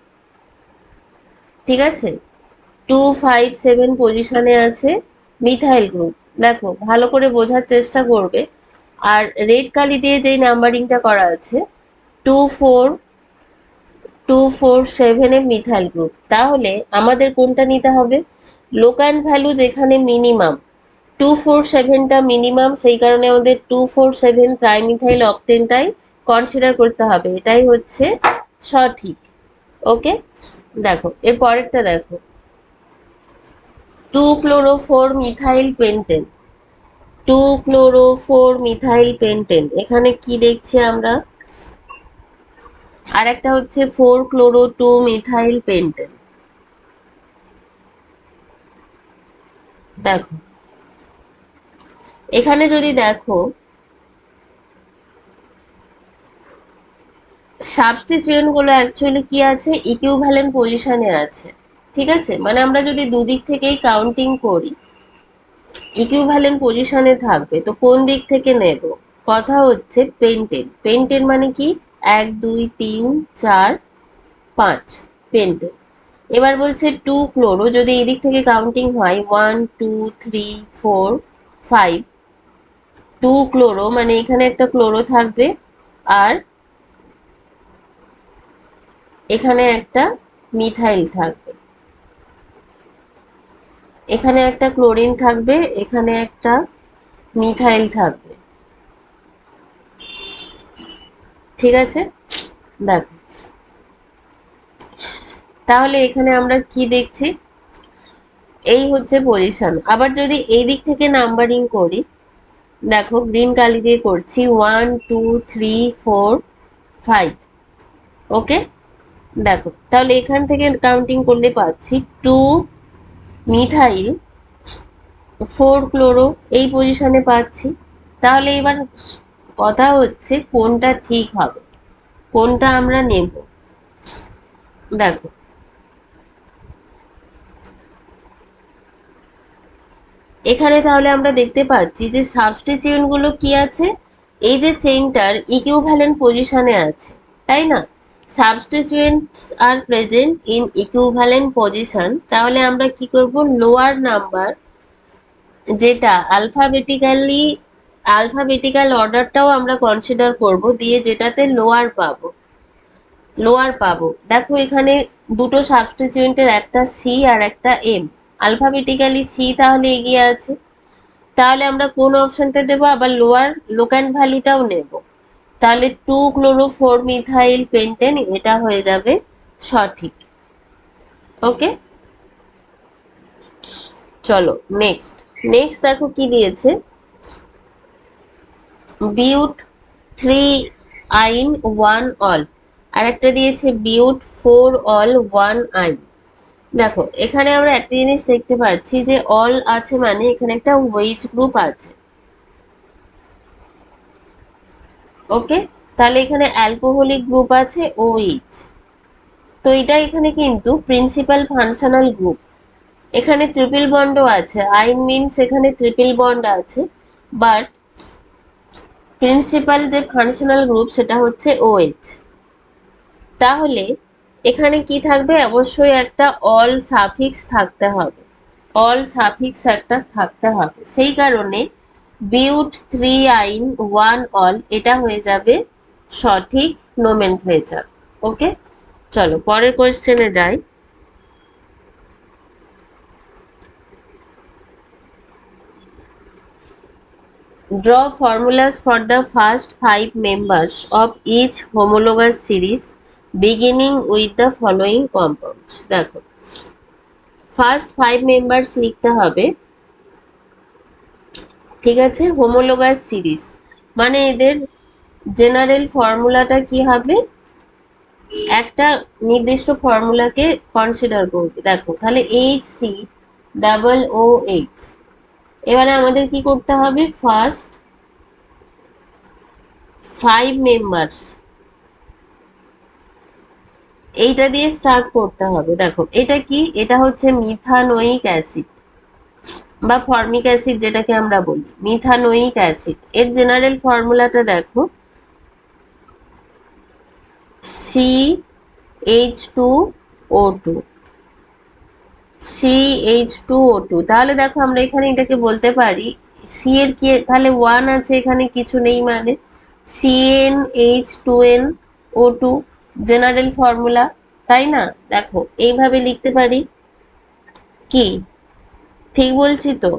ঠিক আছে, 2,5,7 পজিশনে আছে মিথাইল গ্রুপ। দেখো ভালো করে বোঝার চেষ্টা করবে। আর রেড কালি দিয়ে যেই নাম্বারিংটা করা আছে 2,4,7 এর মিথাইল গ্রুপ, তাহলে আমাদের কোনটা নিতে হবে, লোক্যান্ট ভ্যালু যেখানে মিনিমাম, 2,4,7টা মিনিমাম, সেই কারণে আমাদের 2,4,7 ট্রাইমিথাইল অকটেনটাই কনসিডার করতে হবে, এটাই হচ্ছে সঠিক। ওকে, দেখো এর পরেরটা দেখো 2,chloro,4-মিথাইল পেন্টেন, 2,chloro,4-মিথাইল পেন্টেন, এখানে কি দেখছি আমরা, আর একটা হচ্ছে 4,chloro,2-মিথাইল পেন্টেন। দেখো এখানে যদি দেখো সাবস্টিটিউয়েন্ট গুলো অ্যাকচুয়ালি কি আছে, ইকুইভ্যালেন্ট পজিশনে আছে। ঠিক আছে, মানে আমরা যদি দুদিক থেকেই কাউন্টিং করি ইকুইভ্যালেন্ট পজিশনে থাকবে, তো কোন দিক থেকে নেব, কথা হচ্ছে পেন্টেন। পেন্টেন মানে কি? 1 2 3 4 5 পেন্টেন। এবার বলছে 2 ক্লোরো, যদি এই দিক থেকে কাউন্টিং হয় 1 2 3 4 5, 2 ক্লোরো মানে এখানে একটা ক্লোরো থাকবে, আর এখানে একটা মিথাইল থাকবে, এখানে একটা ক্লোরিন থাকবে, এখানে একটা মিথাইল থাকবে। ঠিক আছে, দেখো তাহলে এখানে আমরা কি দেখছি, এই হচ্ছে পজিশন। আবার যদি এই দিক থেকে নাম্বারিং করি, দেখো গ্রিন কালি দিয়ে করছি 1 2 3 4 5। ওকে, দেখো তাহলে এখান থেকে কাউন্টিং করলে পাচ্ছি 2 মিথাইল 4 ক্লোরো, এই পজিশনে পাচ্ছি। তাহলে এবার কথা হচ্ছে কোনটা ঠিক হবে, কোনটা আমরা নেব। দেখো এখানে তাহলে আমরা দেখতে পাচ্ছি যে সাবস্টিটিউয়েন্ট গুলো কি আছে, এই যে চেইনটার ইকুইভ্যালেন্ট পজিশনে আছে, তাই না? সাবস্টিটিউয়েন্টস আর প্রেজেন্ট ইন ইকুইভ্যালেন্ট পজিশন। তাহলে আমরা কি করব, লোয়ার নাম্বার, যেটা আলফাবেটিক্যাল অর্ডারটাও আমরা কনসিডার করব, দিয়ে যেটাতে লোয়ার পাবো। দেখো এখানে দুটো সাবস্টিটিউয়েন্টের, একটা সি আর একটা এম। আলফাবেটিক্যালি সি তাহলে এগিয়ে আছে, তাহলে আমরা কোন অপশনটা দেবো, আবার লোয়ার লোক্যান্ট ভ্যালুটাও নেব। তাহলে 2 ক্লোরো 4 মিথাইল পেন্টেন, এটা হয়ে যাবে সঠিক। ওকে, চলো নেক্সট। নেক্সট দেখো কি দিয়েছে, বিউট 3 আইন 1 অল, আর একটা দিয়েছে বিউট 4 অল 1 আইন। দেখো এখানে আমরা একটা জিনিস দেখতে পাচ্ছি যে অল আছে মানে এখানে একটা ওয়েজ গ্রুপ আছে। ওকে, তাহলে এখানে অ্যালকোহলিক গ্রুপ আছে OH। তো এটা এখানে কিন্তু প্রিন্সিপাল ফাংশনাল গ্রুপ। এখানে ট্রিপল বন্ডও আছে, আইন মিনস এখানে ট্রিপল বন্ড আছে, বাট প্রিন্সিপাল যে ফাংশনাল গ্রুপ সেটা হচ্ছে OH। তাহলে এখানে কি থাকবে, অবশ্যই একটা অল সাফিক্স থাকতে হবে, অল সাফিক্স একটা থাকতে হবে। সেই কারণে বিউট 3 আইন 1 অল, এটা হয়ে যাবে সঠিক নোমেনক্লেচার। ওকে, চলো পরের কোয়েশ্চেনে যাই। Draw formulas for the first 5 members of each homologous series beginning with the following compounds. দেখো ফার্স্ট 5 মেম্বার্স লিখতে হবে, ঠিক আছে? হোমোলোগাস সিরিজ মানে এদের জেনারেল ফর্মুলাটা কি হবে, একটা নির্দিষ্ট ফর্মুলাকে কনসিডার করবে। দেখো তাহলে HCOOH। এবারে আমাদের কি করতে হবে, ফার্স্ট 5 মেম্বার্স এইটা দিয়ে স্টার্ট করতে হবে। দেখো এটা কি, এটা হচ্ছে মিথানোয়িক অ্যাসিড বা ফর্মিক অ্যাসিড যেটাকে আমরা বলি, মিথানোয়িক অ্যাসিড। এর জেনারেল ফর্মুলাটা দেখো CH2O2, CH2O2। তাহলে দেখো আমরা এখানে এটাকে বলতে পারি সি এর কি, তাহলে 1 আছে এখানে, কিছু নেই মানে CnH2nO2 জেনারেল ফর্মুলা, তাই না? দেখো এইভাবে লিখতে পারি, কি ঠিক বলছি তো?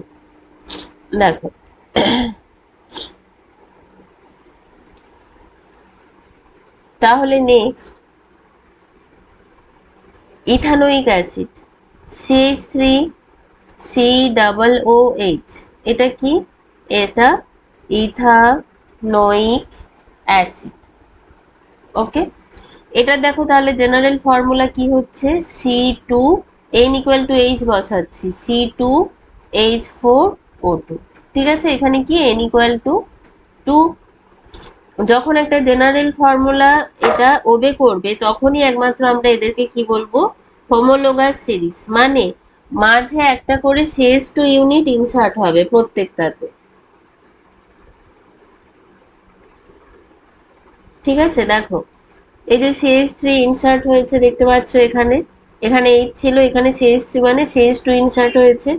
দেখো তাহলে নেক্সট ইথানোয়িক অ্যাসিড CH3COOH, এটা কি, এটা ইথানোয়িক অ্যাসিড। ওকে, এটা দেখো তাহলে জেনারেল ফর্মুলা কি হচ্ছে, C2, N=H বসাচ্ছি, C2H4O2। ঠিক আছে, এখানে কি N=2। যখন একটা জেনারেল ফর্মুলা এটা ওবে করবে তখনই একমাত্র আমরা এদেরকে কি বলবো, হোমোলোগাস সিরিজ। মানে মাঝে একটা করে CH2 ইউনিট ইনসার্ট হবে প্রত্যেকটাতে। ঠিক আছে, দেখো এই যে CH3 ইনসার্ট হয়েছে দেখতে পাচ্ছ এখানে, এখানে H ছিল, এখানে CH3 মানে CH2 ইনসার্ট হয়েছে।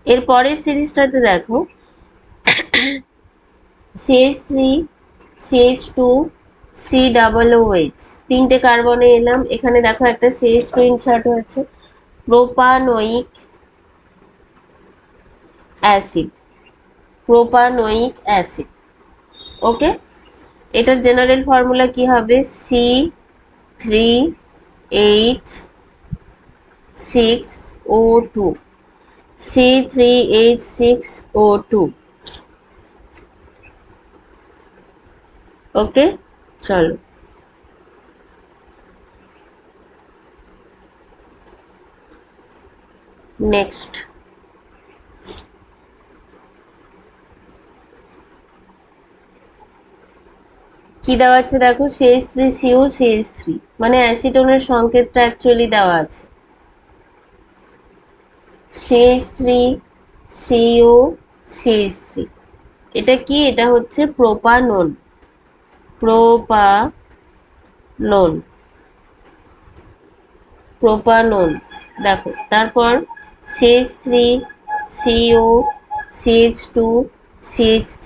এর পরের সিরিজটাতে দেখো CH3 CH2 COOH, তিনটে কার্বনে এলাম, এখানে দেখো একটা CH2 ইনসার্ট হয়েছে, প্রোপানোয়িক অ্যাসিড, প্রোপানোয়িক অ্যাসিড। ওকে, এটার জেনারেল ফর্মুলা কি হবে? C3H6O2, C3H6O2। ওকে, চলো নেক্সট। কি দেওয়া আছে দেখো, CH3COCH3, মানে অ্যাসিটোনের সংকেতটা অ্যাকচুয়ালি দেওয়া আছে, CH3COCH3। এটা কি? এটা হচ্ছে প্রোপানন, প্রোপানন, প্রোপানন। দেখো তারপর CH3COCH2CH3,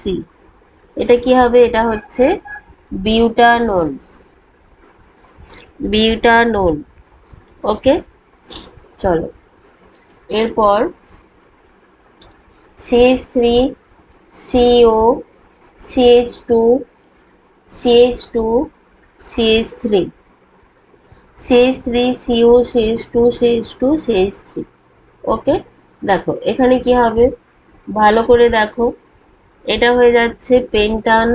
এটা কি হবে? এটা হচ্ছে বিউটানন, বিউটানন। ওকে, চলো এরপর CH3COCH2CH2CH3, CH3COCH2CH2CH3। ওকে, দেখো এখানে কি হবে ভালো করে দেখো, এটা হয়ে যাচ্ছে পেন্টান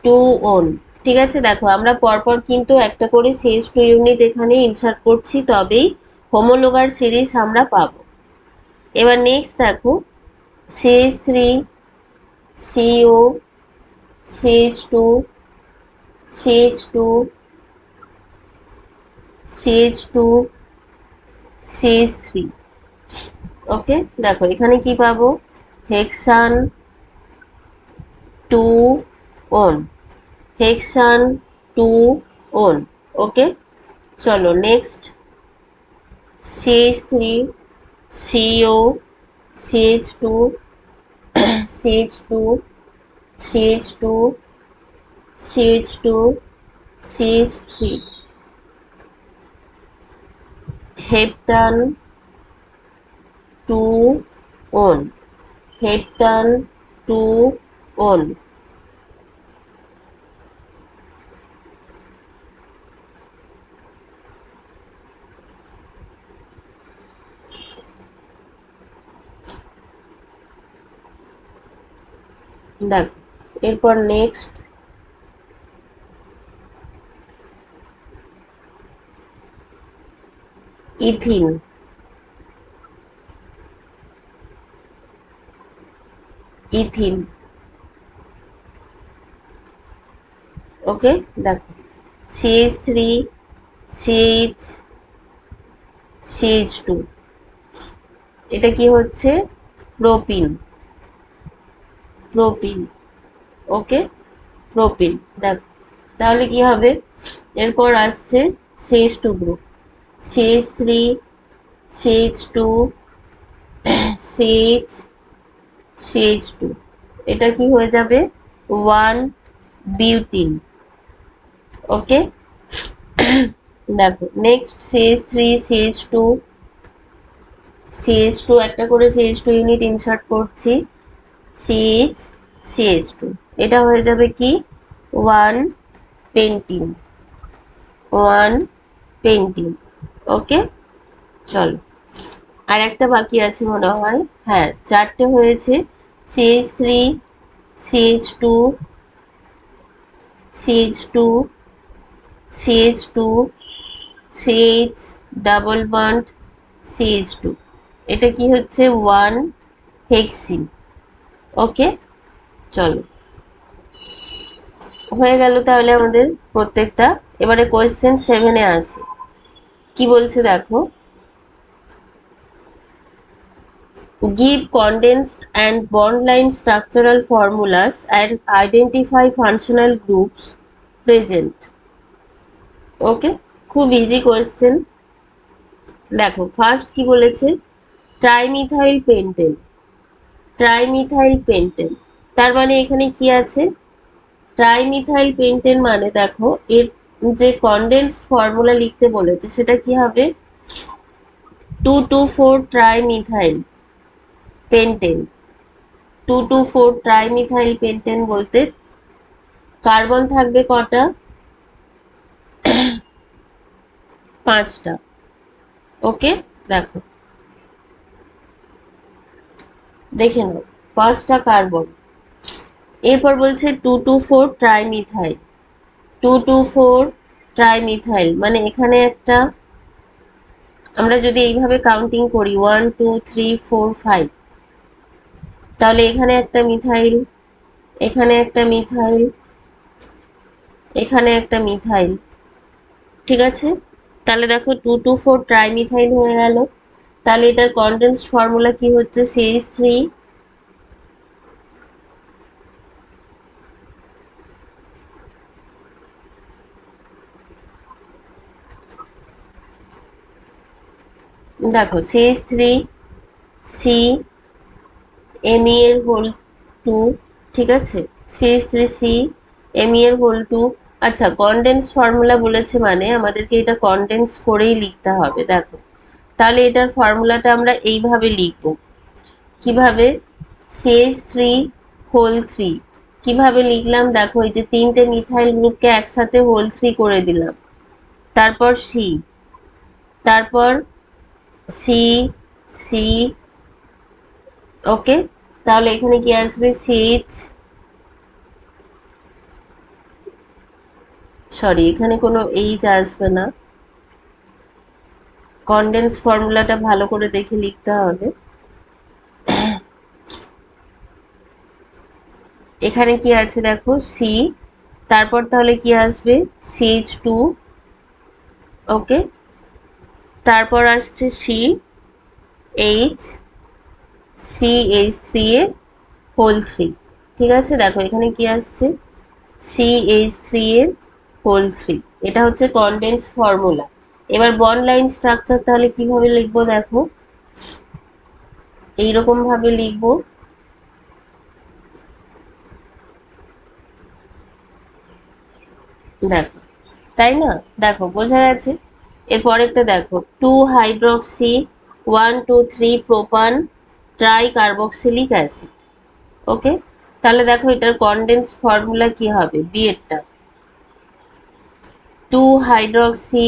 2 ওন। ঠিক আছে, দেখো আমরা পরপর কিন্তু একটা করে CH2 ইউনিট এখানে ইনসার্ট করছি, তবেই হোমোলোগার সিরিজ আমরা পাবো। এবার নেক্সট দেখো CH3CO CH2 CH2 CH2 CH3। ওকে, দেখো এখানে কি পাবো? হেক্সান 2 ওন, হেক্সান 2 ওন। ওকে, চলো next CH3CO CH2 CH2 CH2 CH2 CH3, heptan 2 one, heptan 2 one. দেখো এরপর নেক্সট ইথিন, ইথিন। ওকে, দেখো CH3 CH CH2, এটা কি হচ্ছে? Propyne, propyne. Okay, propyne. দেখো তাহলে কি হবে, এরপর আসছে CH2 group, CH3 CH2 CH CH2, এটা কি হয়ে যাবে? 1 বিউটিন। ওকে, দেখো নেক্সট CH3 CH2 একটা করে CH2 ইউনিট ইনসার্ট করছি, CH এটা হয়ে যাবে কি? 1 পেন্টিন, 1 পেন্টিন। ওকে, চলো আর একটা বাকি আছে মনে হয়, হ্যাঁ চারটে হয়েছে, CH3 CH2 CH2 CH2 CH double bond CH2, এটা কি হচ্ছে? 1 হেক্সিন। ওকে, চলো হয়ে গেল তাহলে আমাদের প্রত্যেকটা। এবারে কোয়েশ্চেন 7-এ আসি, কি বলছে দেখো, give condensed and bond line structural formulas and identify functional groups present. ওকে, খুব ইজি কোয়েশ্চেন। দেখো ফার্স্ট কি বলেছে, ট্রাইমিথাইল পেন্টেন। ট্রাইমিথাইল পেন্টেন তার মানে এখানে কি আছে, ট্রাইমিথাইল পেন্টেন মানে দেখো এর যে কনডেন্সড ফর্মুলা লিখতে বলেছে সেটা কি হবে, 2,2,4 ট্রাইমিথাইল পেন্টেন। 2,2,4 ট্রাইমিথাইল পেন্টেন বলতে কার্বন থাকবে কটা, 5টা। ওকে, দেখো দেখে নাও 5টা কার্বন। এরপর বলছে 2,2,4 ট্রাইমিথাইল। 2,2,4 ট্রাইমিথাইল মানে এখানে একটা, আমরা যদি এইভাবে কাউন্টিং করি 1 2 3 4 5, তাহলে এখানে একটা মিথাইল, এখানে একটা মিথাইল, এখানে একটা মিথাইল। ঠিক আছে, তাহলে দেখো 2,2,4 ট্রাইমিথাইল হয়ে গেল। তাহলে এটার কনডেন্সড ফর্মুলা কি হচ্ছে, CH3। দেখো CH3 সি এমই এর হোল 2, ঠিক আছে, CH3 সি এমই এর হোল 2। আচ্ছা, কনডেন্স ফর্মুলা বলেছে মানে আমাদেরকে এটা কনডেন্স করেই লিখতে হবে। দেখো তাহলে এটার ফর্মুলাটা আমরা এইভাবে লিখব, কিভাবে, CH3 হোল 3 কিভাবে লিখলাম, দেখো এই যে তিনটে মিথাইল গ্রুপকে একসাথে হোল 3 করে দিলাম, তারপর সি, তারপর সি সি। ওকে, তাহলে এখানে কি আসবে, সরি এখানে কোনো এইচ আসবে না, কনডেন্স ফর্মুলাটা ভালো করে দেখে লিখতে হবে। এখানে কি আছে দেখো সি, তারপর তাহলে কি আসবে CH2। ওকে, তারপর আসছে এইচ CH3 এ হোল 3। ঠিক আছে, দেখো এখানে কি আসছে CH3 এর হোল 3। এটা হচ্ছে কনডেন্স ফর্মুলা। এবার বন্ড লাইন স্ট্রাকচার তাহলে কিভাবে লিখবো, দেখো এইরকম ভাবে লিখবো। দেখো, তাই না, দেখো বোঝা গেছে। এরপরেরটা দেখো 2 hydroxy 1 2 3 propane tri carboxylic acid. Okay, তাহলে দেখো এটার কনডেন্স ফর্মুলা কি হবে, বি এরটা 2 hydroxy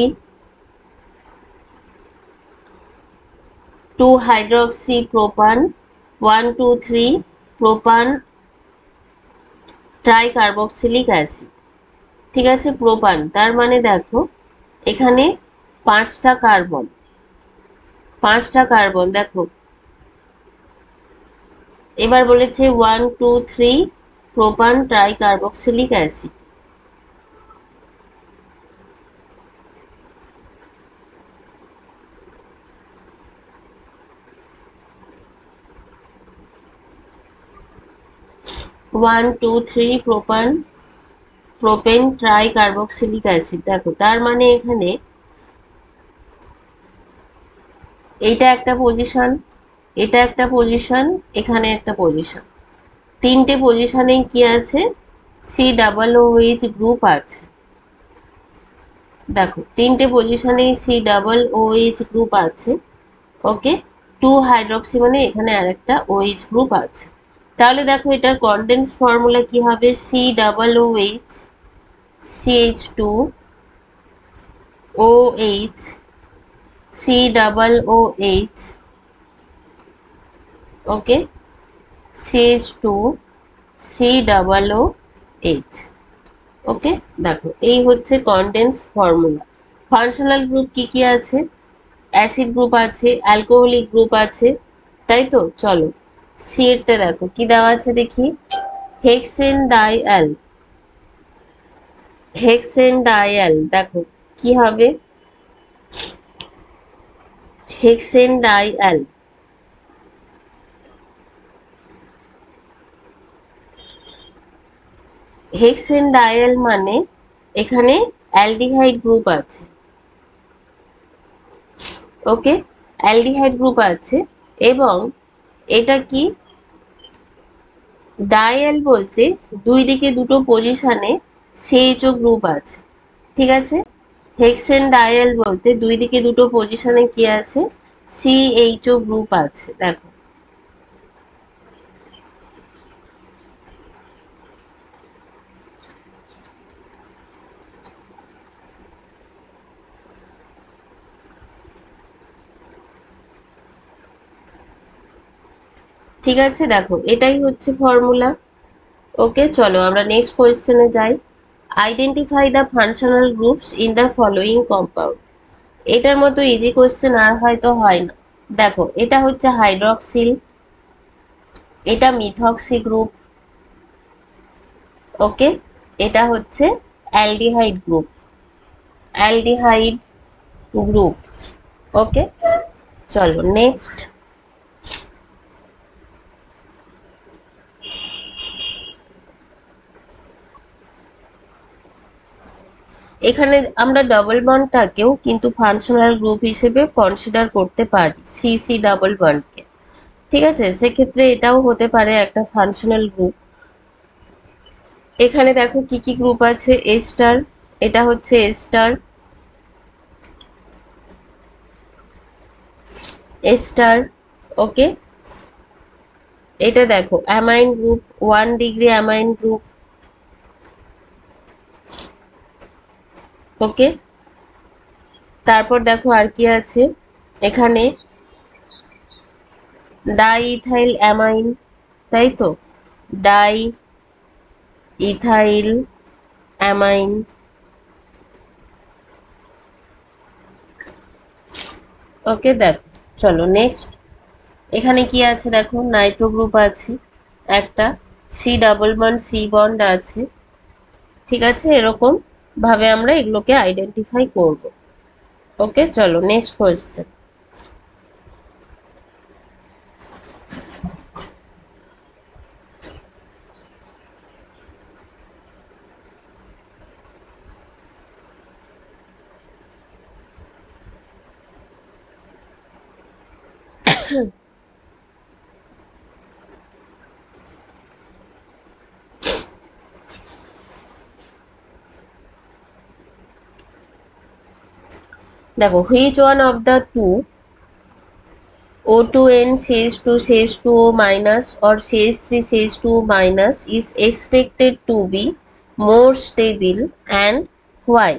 2 hydroxy propane 1 2 3 propane tri carboxylic acid. ঠিক আছে, প্রোপান তার মানে দেখো এখানে 5টা কার্বন, 5টা কার্বন। দেখো এবার বলেছে 1 2 3 propane tri carboxylic acid. 1 2 3 প্রোপান propane try carboxylic acid. দেখো তার মানে এখানে এইটা একটা পজিশন, এটা একটা পজিশন, এখানে একটা পজিশন, তিনটে পজিশনেই কি আছে, COOH গ্রুপ আছে। দেখো তিনটে পজিশনেই COOH গ্রুপ আছে। ওকে, 2 হাইড্রক্সি মানে এখানে আরেকটা OH গ্রুপ আছে। তাহলে দেখো এটার কনডেন্স ফর্মুলা কি হবে, COOH CH2 OH COOH। ওকে, CH2 COOH। ওকে, দেখো এই হচ্ছে কনডেন্স ফর্মুলা। ফাংশনাল গ্রুপ কি কি আছে, অ্যাসিড গ্রুপ আছে, অ্যালকোহলিক গ্রুপ আছে, তাই তো। চলো সি এরটা দেখো কি দেওয়া আছে দেখি, হেক্সেন ডাইঅ্যাল। হেক্সেন ডাইঅ্যাল দেখো কি হবে, হেক্সেন ডাইঅ্যাল হেক্সেন ডায়াল মানে এখানে অ্যালডিহাইড গ্রুপ আছে, ওকে, অ্যালডিহাইড গ্রুপ আছে। এবং এটা কি, ডায়াল বলতে দুই দিকে দুটো পজিশনে সিএইচও গ্রুপ আছে, ঠিক আছে। হেক্সেন ডায়াল বলতে দুই দিকে দুটো পজিশনে কি আছে, সিএইচও গ্রুপ আছে, দেখো। ঠিক আছে, দেখো এটাই হচ্ছে ফর্মুলা। ওকে, চলো আমরা নেক্সট কোয়েশ্চেনে যাই। Identify the functional groups in the following compound. এটার মতো ইজি কোয়েশ্চেন আর হয়তো হয় না। দেখো এটা হচ্ছে হাইড্রক্সিল, এটা মিথক্সি গ্রুপ, ওকে, এটা হচ্ছে অ্যালডিহাইড গ্রুপ, অ্যালডিহাইড গ্রুপ, ওকে। চলো নেক্সট। এখানে আমরা ডাবল বন্ডটাকেও কিন্তু ফাংশনাল গ্রুপ হিসেবে কনসিডার করতে পারি, সি সি ডাবল বন্ডকে, ঠিক আছে। সেক্ষেত্রে এটাও হতে পারে একটা ফাংশনাল গ্রুপ। এখানে দেখো কি কি গ্রুপ আছে, এস্টার, এটা হচ্ছে এস্টার, এস্টার, ওকে। এটা দেখো amine group, 1 degree amine group, okay. তারপর দেখো আর কি আছে এখানে, ডাই ইথাইল অ্যামাইন, তাই তো, ডাই ইথাইল অ্যামাইন, ওকে। দেখো চলো নেক্সট। এখানে কি আছে দেখো, নাইট্রো গ্রুপ আছে একটা, C double bond C bond আছে, ঠিক আছে। এরকম ভাবে আমরা এগুলোকে আইডেন্টিফাই করব, ওকে। চলো নেক্সট কোয়েশ্চেন। দেখো, which one of the two O2N CH2 CH2O minus or CH3 CH2O minus is expected to be more stable and why?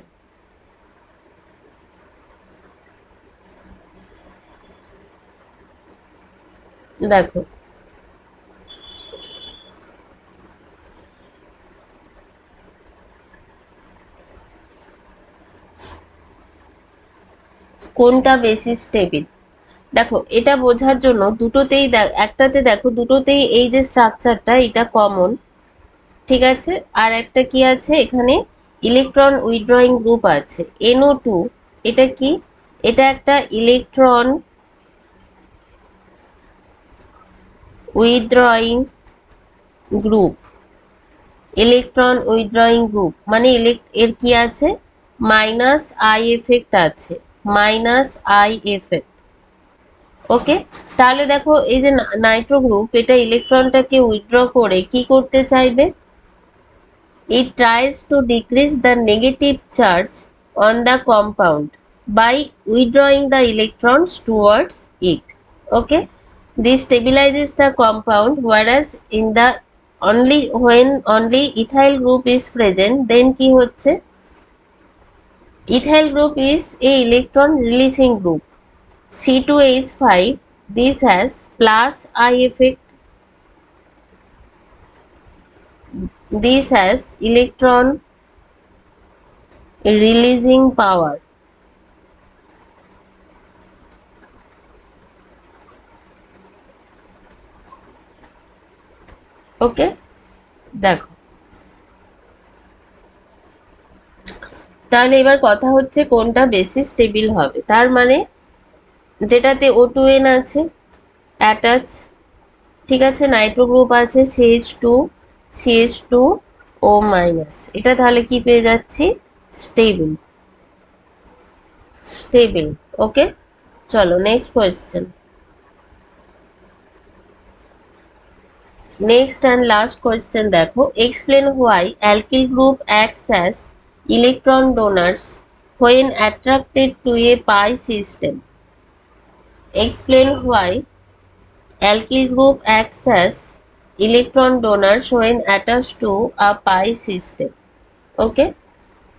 দেখো কোনটা বেশি স্টেবিল। দেখো এটা বোঝার জন্য দুটোতেই একটাতে দেখো দুটোতেই এই যে স্ট্রাকচারটা এটা কমন, ঠিক আছে। আর একটা কি আছে এখানে, ইলেকট্রন উইথড্রয়িং গ্রুপ আছে NO2, এটা কি, এটা একটা electron withdrawing group, electron withdrawing group মানে এর কি আছে, মাইনাস আই এফেক্ট আছে, মাইনাস আই এফেক্ট, ওকে। তাহলে দেখো এই যে নাইট্রো গ্রুপ, এটা ইলেকট্রনটাকে উইথড্র করে কি করতে চাইবে, it tries to decrease the negative charge on the compound by withdrawing the electrons towards it, okay. This stabilizes the compound, whereas in the only when only ethyl group is present, then কি হচ্ছে, ethyl group is a electron releasing group, C2H5, this has plus I effect, this has electron releasing power, ওকে। দেখো তাহলে এবার কথা হচ্ছে কোনটা বেশি stable হবে, তার মানে যেটাতে O2N আছে অ্যাটাচ, ঠিক আছে, নাইট্রো গ্রুপ আছে CH2 CH2 ও মাইনাস, এটা তাহলে কি পেয়ে যাচ্ছি, স্টেবল, স্টেবল। ওকে, চলো next question. Next and last question দেখো, explain why alkyl group acts as electron donors when attracted to a pi system. Explain why alkyl group acts as electron donors when attached to a pi system. Okay,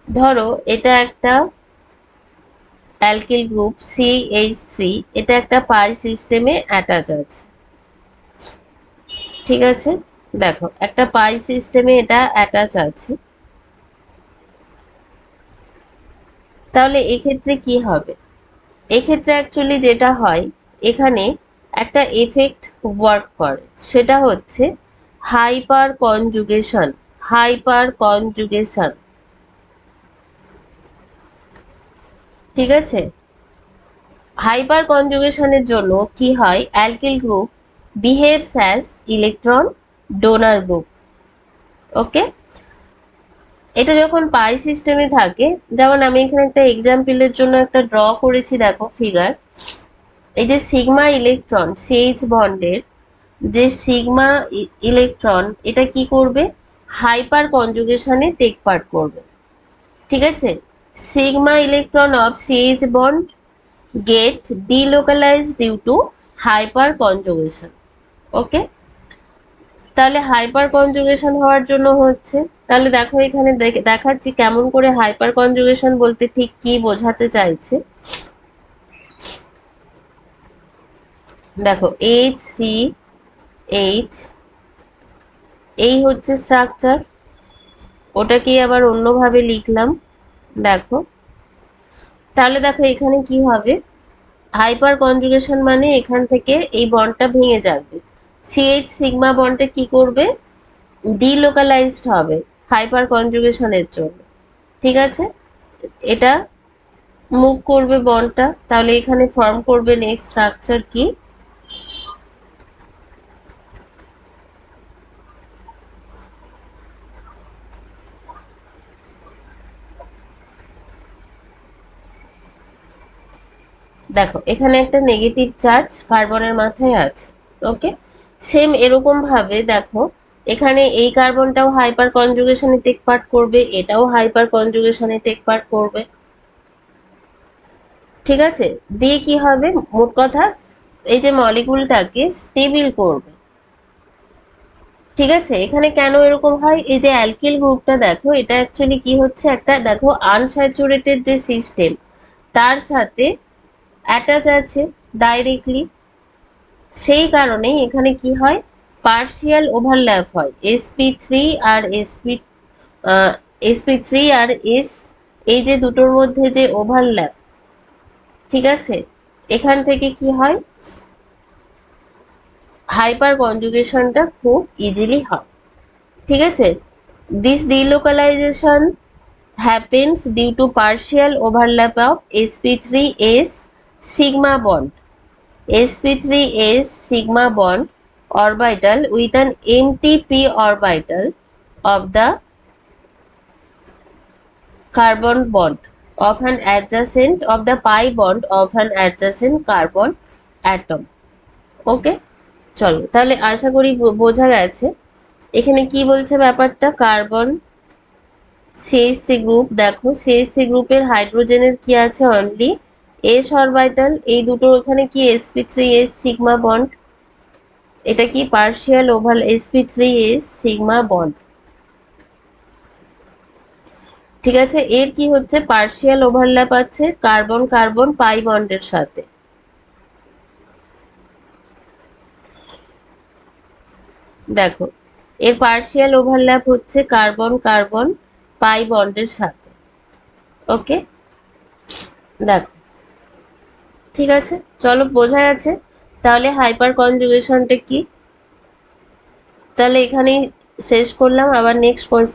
ধরো এটা একটা alkyl group CH3, এটা একটা পাই সিস্টেমে attach আছে, ঠিক আছে। দেখো একটা পাই সিস্টেমে এটা অ্যাটাচ আছে, তাহলে এক্ষেত্রে কি হবে, এক্ষেত্রে অ্যাকচুয়ালি যেটা হয়, এখানে একটা এফেক্ট ওয়ার্ক করে, সেটা হচ্ছে হাইপার কনজুগেশন। হাইপার কনজুগেশন, ঠিক আছে। হাইপার কনজুগেশনের জন্য কি হয়, alkyl group behaves as electron donor group. Okay, এটা যখন পাই সিস্টেমে থাকে, যেমন আমি এখানে একটা এক্সাম্পলের জন্য একটা ড্র করেছি, দেখো ফিগার। এই যে সিগমা ইলেকট্রন সিএইচ বন্ডের যে সিগমা ইলেকট্রন, এটা কি করবে, হাইপার কনজুগেশনে টেক পার্ট করবে, ঠিক আছে। Sigma electron of CH bond get delocalized due to hyperconjugation. Okay, তাহলে হাইপার কনজুগেশন হওয়ার জন্য হচ্ছে, তাহলে দেখো এখানে দেখাচ্ছি কেমন করে হাইপার কনজুগেশন বলতে ঠিক কি বোঝাতে চাইছে। দেখো HCH, এই হচ্ছে স্ট্রাকচার, ওটাকে আবার অন্যভাবে লিখলাম। দেখো তাহলে দেখো এখানে কি হবে, হাইপার কনজুগেশন মানে এখান থেকে এই বন্ডটা ভেঙে যাবে, সিএইচ সিগমা বন্ডটা কি করবে, ডিলোকালাইজড হবে হাইপার কনজুগেশনের জন্য, ঠিক আছে। এটা মুভ করবে বন্ডটা, তাহলে এখানে ফর্ম করবে নেক্সট স্ট্রাকচার কি, দেখো এখানে একটা নেগেটিভ চার্জ কার্বনের মাথায় আছে। ওকে, সেম এরকম ভাবে দেখো এখানে এই কার্বনটাও হাইপার কনজুগেশনে টেক পার্ট করবে, এটাও হাইপার কনজুগেশনে টেক পার্ট করবে, ঠিক আছে। দিয়ে কি হবে, মোট কথা এই যে মলিকুলটাকে স্টেবল করবে, ঠিক আছে। এখানে কেন এরকম হয়, এই যে অ্যালকিল গ্রুপটা দেখো, এটা অ্যাকচুয়ালি কি হচ্ছে, একটা দেখো আনস্যাচুরেটেড যে সিস্টেম তার সাথে অ্যাটাচ আছে ডাইরেক্টলি, সেই কারণেই এখানে কি হয়, পার্শিয়াল ওভারল্যাপ হয়, sp3 আর sp3 আর s, এই যে দুটোর মধ্যে যে ওভারল্যাপ, ঠিক আছে, এখান থেকে কি হয়, হাইপার কনজুগেশনটা খুব ইজিলি হয়, ঠিক আছে। This delocalization happens due to partial overlap of sp3s sigma bond, sp3s sigma bond orbital with an empty p orbital of the carbon bond of an adjacent of the pi bond of an adjacent carbon atom. ওকে, চলো তাহলে আশা করি বোঝা গেছে এখানে কি বলছে ব্যাপারটা। Carbon CH3 group, দেখো CH3 গ্রুপের হাইড্রোজেনের কি আছে, অনলি s অরবিটাল, এই দুটো এখানে কি sp3s সিগমা বন্ড, এটা কি partial over sp3s sigma bond, ঠিক আছে। এর কি হচ্ছে, পার্শিয়াল ওভারল্যাপ আছে কার্বন কার্বন পাই বন্ডের সাথে, দেখো এর পার্শিয়াল ওভারল্যাপ হচ্ছে কার্বন কার্বন পাই বন্ডের সাথে। ওকে, দেখো ঠিক আছে, চলো বোঝা গেছে তাহলে হাইপার কনজুগেশনটা কি। তাহলে এখানেই শেষ করলাম, আবার নেক্সট কোর্স